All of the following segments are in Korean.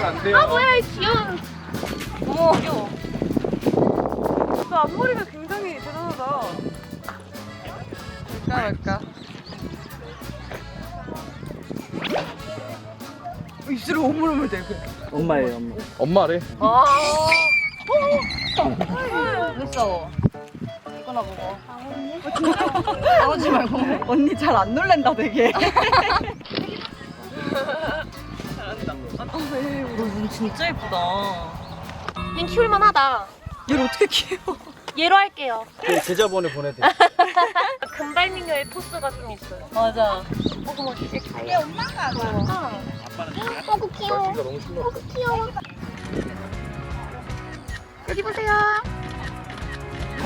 안 돼요. 아 뭐야 이 귀여운. 어머 귀여워. 너 앞머리가 굉장히 대단하다. 말까? 입술을 오물오물 대고. 엄마예요, 엄마. 엄마래. 아. 무서워. 이거나 먹어. 나오지 말고. 언니 잘 안 놀랜다 되게. 눈 진짜 예쁘다. 얘 키울만하다. 얘를 어떻게 키워? 얘로 할게요. 그 계좌번호 보내드릴게요. 금발미녀의 포스가 좀 있어요. 맞아. 어머 되게 얘 엄마가 봐. 어구 귀여워. 너무 신나. 어구 귀여워. 여기 보세요.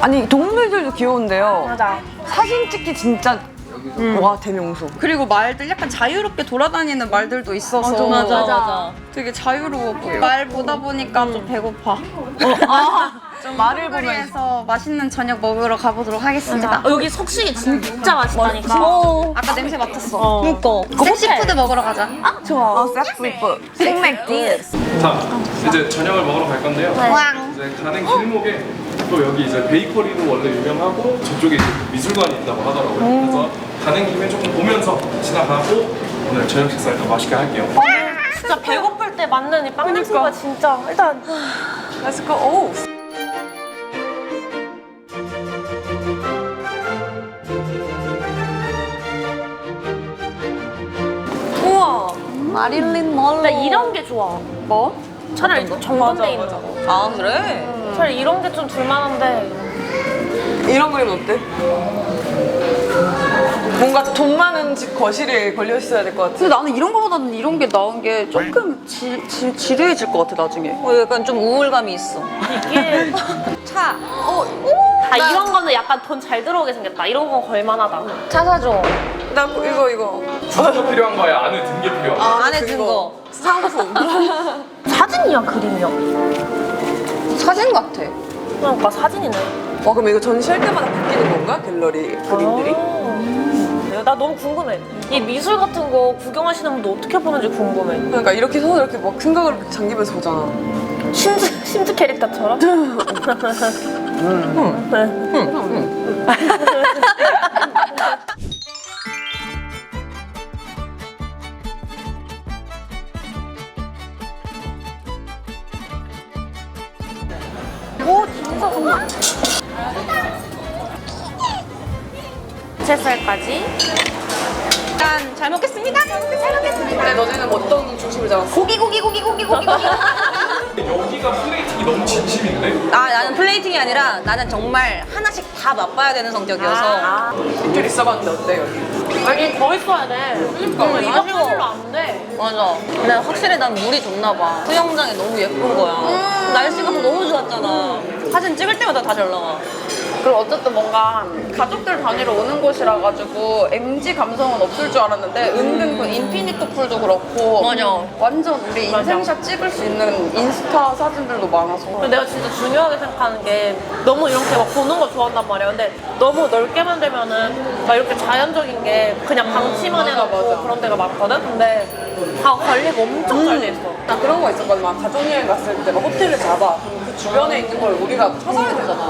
아니 동물들도 귀여운데요. 맞아. 사진 찍기 진짜 와 대명소. 그리고 말들 약간 자유롭게 돌아다니는 말들도 있어서 맞아. 되게 자유로워 보여. 말 보다 보니까 좀 배고파. 좀 말을 보면서 맛있는 저녁 먹으러 가보도록 하겠습니다. 여기 석식이 진짜 맛있다니까. 아까 냄새 맡았어. 그니까. 섹시푸드 먹으러 가자. 좋아. 섹시푸드. 생맥 디스. 자, 이제 저녁을 먹으러 갈 건데요. 이제 가는 길목에 또 여기 이제 베이커리도 원래 유명하고 저쪽에 이제 미술관이 있다고 하더라고요. 그래서 가는 김에 조금 보면서 지나가고 오늘 저녁 식사 일단 맛있게 할게요. 진짜 배고플 때 맞는 이 빵 냄새가 진짜 일단. Let's go. 오. 우와. 마릴린 먼로. 나 이런 게 좋아. 뭐? 차라리 정돈돼 있는 거. 아 그래? 차라리 이런 게 좀 둘만한데. 이런 그림 어때? 뭔가 돈 많은 집 거실에 걸려 있어야 될 것 같아. 근데 나는 이런 거보다는 이런 게 나은 게 조금 지루해질 것 같아 나중에. 약간 좀 우울감이 있어. 이게 차. 다 이런 거는 약간 돈 잘 들어오게 생겼다. 이런 건 걸만하다. 차 사줘. 나 이거. 진짜 필요한 거야? 안에 든 게 필요한 안에 든 거. 상품. 사진이야 그림이야? 사진 같아. 그러니까 사진이네. 와 그럼 이거 전시할 때마다 바뀌는 건가? 갤러리 그림들이? 나 너무 궁금해. 이 미술 같은 거 구경하시는 분도 어떻게 보는지 궁금해. 그러니까 이렇게 서서 이렇게 막 생각을 이렇게 잠기면서 보잖아. 심즈 캐릭터처럼? 오 진짜 정말. 채살까지. 짠, 잘 먹겠습니다. 근데 너네는 어떤 중심을 잡았어? 고기. 여기가 플레이팅이 너무 진심인데? 나는 플레이팅이 아니라 나는 정말 하나씩 다 맛봐야 되는 성격이어서. 이쪽 있어봤는데 어때 여기? 아니 더 있어야 돼. 그러니까. 이것까지로 안 돼. 맞아. 근데 확실히 난 물이 좋나 봐. 수영장이 너무 예쁜 거야. 날씨가 너무 좋았잖아. 사진 찍을 때마다 다 잘 나와. 그리고 어쨌든 뭔가 가족들 단위로 오는 곳이라 가지고 MG 감성은 없을 줄 알았는데 은근 그 인피니트 풀도 그렇고 맞아. 완전 우리 인생샷 찍을 수 있는 인스타 사진들도 많아서 근데 내가 진짜 중요하게 생각하는 게 너무 이렇게 막 보는 거 좋아한단 말이야. 근데 너무 넓게 만들면은 막 이렇게 자연적인 게 그냥 방치만 해놓고 맞아. 그런 데가 많거든? 근데 다 관리가 엄청 잘 돼 있어. 나 그런 거 있었거든. 막 가족여행 갔을 때 막 호텔을 잡아. 그럼 그 주변에 있는 걸 우리가 찾아야 되잖아.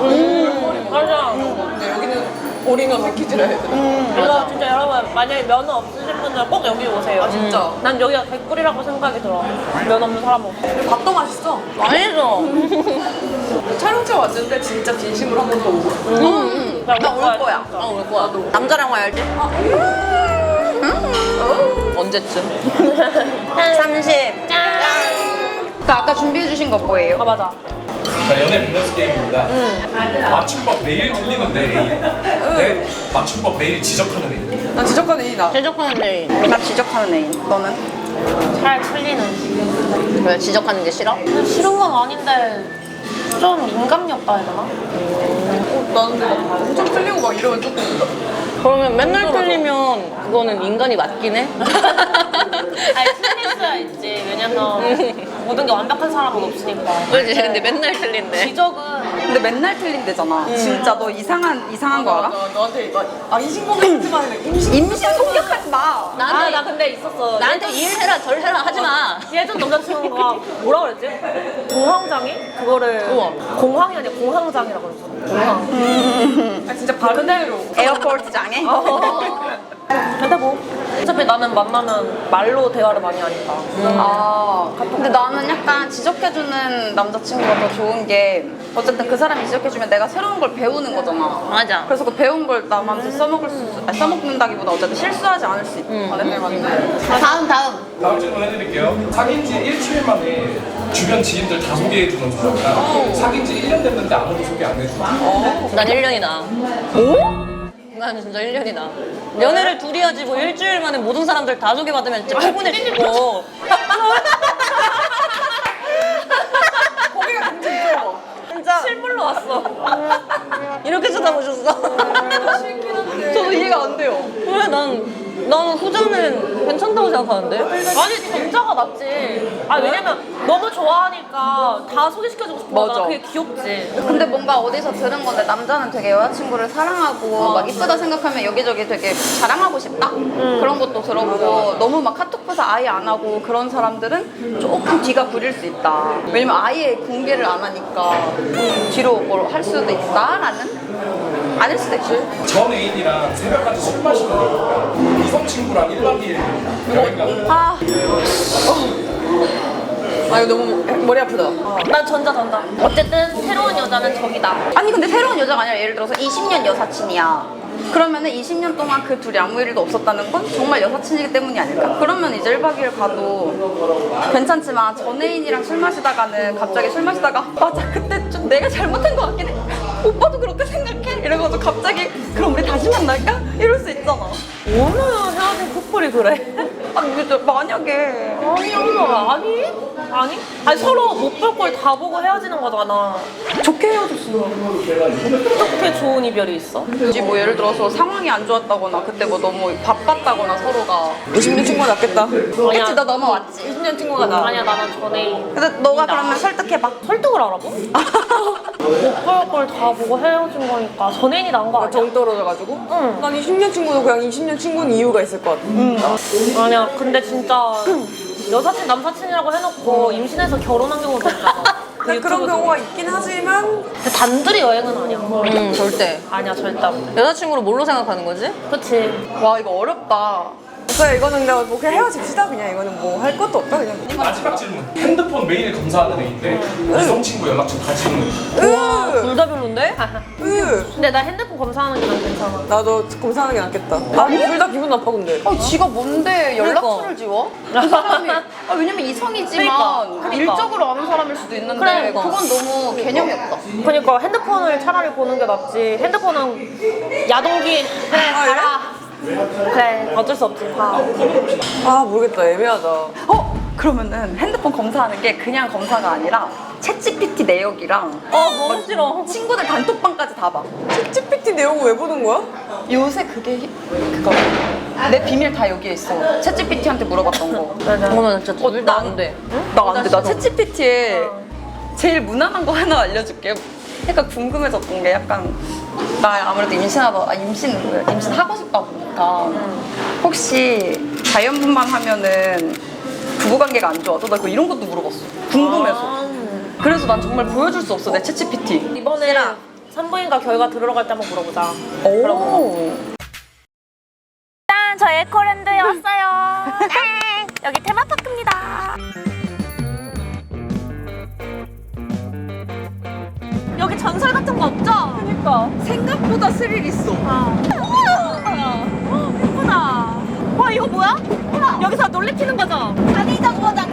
맞아. 근데 여기는 올인원 패키지라 해야 되나? 이거 진짜 여러분 만약에 면허 없으신 분들 꼭 여기 오세요. 진짜? 난 여기가 개꿀이라고 생각이 들어. 면허 없는 사람 없어. 그리고 밥도 맛있어. 맛있어. 촬영차 왔는데 진짜 진심으로 한 번 더 오고 싶어. 나 올 거야. 올 거야. 남자랑 와야지. 언제쯤? 30. 짠. 아까 준비해주신 거 뭐예요? 아 맞아. 자, 연애 밸런스 게임입니다. 맞춤법 매일 틀리는 내 애인. 내 맞춤법 매일 지적하는 애인. 난 지적하는 애인 지적하는 애인. 나 지적하는 애인. 너는? 잘 틀리는. 왜 지적하는 게 싫어? 싫은 건 아닌데 좀 민감이 없다 해야 되나? 나는 막 엄청 틀리고 막 이러면 조금 그러면 맨날 틀리면 그거는 인간이 맞긴 해? 아니 틀릴 수야 있지. 왜냐면 모든 게 완벽한 사람은 없으니까. 그렇지. 근데 맨날 틀린대. 지적은 근데 맨날 틀린대잖아. 진짜 너 이상한 거 알아? 너한테 막 임신 공격하지 마. 임신 공격하지 마. 나 근데 근데 있었어. 나한테 일해라 절해라 하지 마. 예전 남자친구가 뭐라 그랬지? 공황장애? 그거를 공황이 아니라 공황장애라고 그랬어. 공황. 아, 진짜 발음대로 에어포트 장애? 근데 뭐 어차피 나는 만나면 말로 대화를 많이 하니까. 아, 근데 나는 약간 지적해주는 남자친구가 더 좋은 게 어쨌든 그 사람이 지적해주면 내가 새로운 걸 배우는 거잖아. 맞아. 그래서 그 배운 걸 남한테 써먹는다기보다 어쨌든 실수하지 않을 수 있거든. 다음. 다음 질문 해드릴게요. 사귄 지 일주일 만에 주변 지인들 다 소개해주는 사람이랑 사귄 지 1년 됐는데 아무도 소개 안 해주는 사람. 난 1년이나. 오? 난 진짜 1년이나. 연애를 둘이 하지 뭐 일주일 만에 모든 사람들 다 소개받으면 진짜 피곤해 죽고. 거기가 굉장히 진짜 실물로 왔어. 이렇게 쳐다보셨어? 저도 이해가 안 돼요. 왜 나는 후자는 괜찮다고 생각하는데? 아니 전자가 낫지. 아 왜냐면 너무 좋아하니까 다 소개시켜주고 싶어. 맞아. 그게 귀엽지. 근데 뭔가 어디서 들은 건데 남자는 되게 여자친구를 사랑하고 막 이쁘다 생각하면 여기저기 되게 자랑하고 싶다? 그런 것도 들어보고 너무 막 카톡 부서 아예 안 하고 그런 사람들은 조금 뒤가 구릴 수 있다. 왜냐면 아예 공개를 안 하니까 뒤로 뭘 할 수도 있다라는? 아닐 수도 있지. 전 애인이랑 새벽까지 술 마시는 거니까 이성 친구랑 1박 2일 여행 가는 거. 아 이거 너무 머리 아프다. 난 전자. 어쨌든 새로운 여자는 저기다. 아니 근데 새로운 여자가 아니라 예를 들어서 20년 여사친이야. 그러면은 20년 동안 그 둘이 아무 일도 없었다는 건 정말 여사친이기 때문이 아닐까? 그러면 이제 1박 2일 가도 괜찮지만 전 애인이랑 술 마시다가는 갑자기 술 마시다가 맞아 그때 좀 내가 잘못한 것 같긴 해. 오빠도 그렇게 생각해? 이래가지고 갑자기 그럼 우리 다시 만날까? 이럴 수 있잖아. 어느 헤어진 커플이 그래? 아니 근데 만약에 아니 서로 못 볼 걸 다 보고 헤어지는 거잖아. 좋게 헤어졌어. 어떻게 좋은 이별이 있어? 굳이 뭐 예를 들어서 상황이 안 좋았다거나 그때 뭐 너무 바빴다거나 서로가 20년 친구가 낫겠다. 그치 나 넘어왔지. 20년 친구가 나. 아니야 나는 전애인. 근데 너가 그러면 설득해봐. 설득을 하라고? 못 볼 걸 다 보고 헤어진 거니까 전애인이 나은 거 아니야? 정 떨어져가지고? 응. 난 20년 친구도 그냥 20년 친구는 이유가 있을 것 같아. 아니야 근데 진짜 여사친 남사친이라고 해놓고 임신해서 결혼한 경우도 있잖아. 그 그런 유튜브 경우가 중에. 있긴 하지만 근데 단둘이 여행은 아니야. 절대. 아니야 절대 안 돼. 여자친구를 뭘로 생각하는 거지? 그치. 와 이거 어렵다. 그래 이거는 내가 뭐 그냥 헤어집시다 그냥 이거는 뭐 할 것도 없다 그냥. 마지막 질문. 핸드폰 매일 검사하는 애인데 이성 친구 연락처 다 지우는 거. 둘 다 별론데? 근데 나 핸드폰 검사하는 게 난 괜찮아. 나도 검사하는 게 낫겠다. 아니 둘 다 기분 나빠 근데. 지가 뭔데 연락처를 지워? 그 사람이 왜냐면 이성이지만 그러니까. 일적으로 아는 사람일 수도 있는데 그러니까. 그건 너무 개념이 없다. 그러니까 핸드폰을 차라리 보는 게 낫지. 핸드폰은 야동기 그래 봐라. 그래 어쩔 수 없지 봐. 아 모르겠다 애매하다. 그러면은 핸드폰 검사하는 게 그냥 검사가 아니라 챗GPT 내역이랑 너무 싫어. 친구들 단톡방까지 다 봐. GPT 내용을 왜 보는 거야? 요새 그거 내 비밀 다 여기에 있어. 챗GPT한테 물어봤던 거. 저거는 진짜 둘 다 안 돼. 나 안 돼. 나 챗GPT에 제일 무난한 거 하나 알려줄게. 약간 궁금해졌던 게 약간 나 아무래도 임신하고 싶다 보니까 혹시 자연분만 하면은 부부관계가 안 좋아져? 나 이런 것도 물어봤어. 궁금해서. 그래서 난 정말 보여줄 수 없어 내 챗GPT. 이번에 산부인과 결과 들으러 갈 때 한번 물어보자. 오. 짠! 저 에코랜드에 왔어요. 여기 테마파크입니다. 여기 전설 같은 거 없죠? 그러니까 생각보다 스릴 있어. 예쁘다. 와 이거 뭐야? 여기서 놀래키는 거죠? 간이정보장.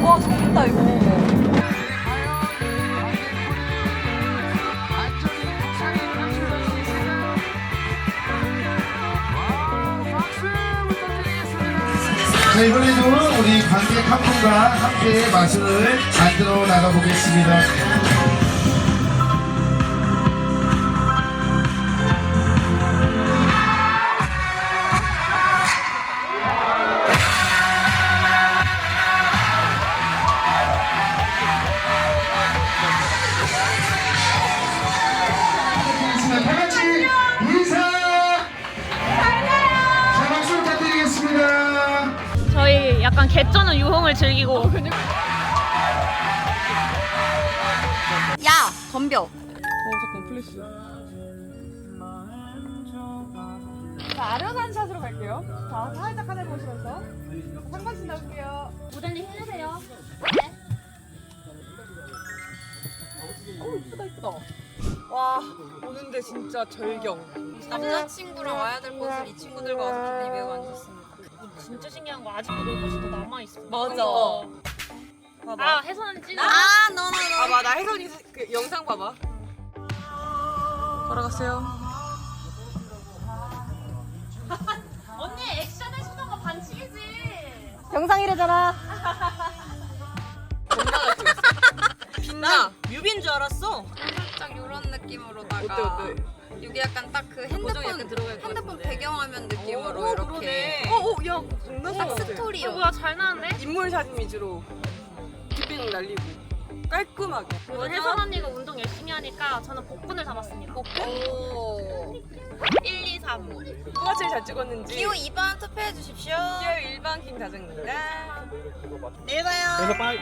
와 좋겠다 이거. 자, 이번에도 우리 관객 한 분과 함께 마술을 만들어 나가보겠습니다. 다 같이 인사 약간 개쩌는 유흥을 즐기고. 야 덤벼. 잠깐 플래시. 자, 아련한 샷으로 갈게요. 자, 살짝 하늘 보시면서. 상반신 나올게요. 모델님 힘내세요. 이쁘다, 이쁘다. 와, 오는데 진짜 절경. 남자친구랑 와야 될 곳을 이 친구들과 와서 기분이 매우 안 좋습니다. 진짜 신기한 거 아직도 놀 곳이 더 남아있어. 맞아. 아, 혜선 언니 찍어. 너너너. 봐봐, 나 혜선이 그 영상 봐봐. 걸어갔어요. 언니 액션 해주던 거 반칙이지. 영상이래잖아. 빛나. 뮤비인 줄 알았어. 살짝 이런 느낌으로다가. 어때? 여기 약간 딱 그 핸드폰 배경화면 느낌으로 이렇게. 야, 장난 딱 스토리요. 뭐야, 잘 나왔네? 인물 사진 위주로 뒷배경 날리고 깔끔하게. 오늘 혜선 언니가 운동 열심히 하니까 저는 복근을 잡았습니다. 오. 1, 2, 3. 누가 제일 잘 찍었는지. 기호 2번 투표해 주십시오. 기호 1번 김다정입니다. 내일 봐요. 그래서 빠이.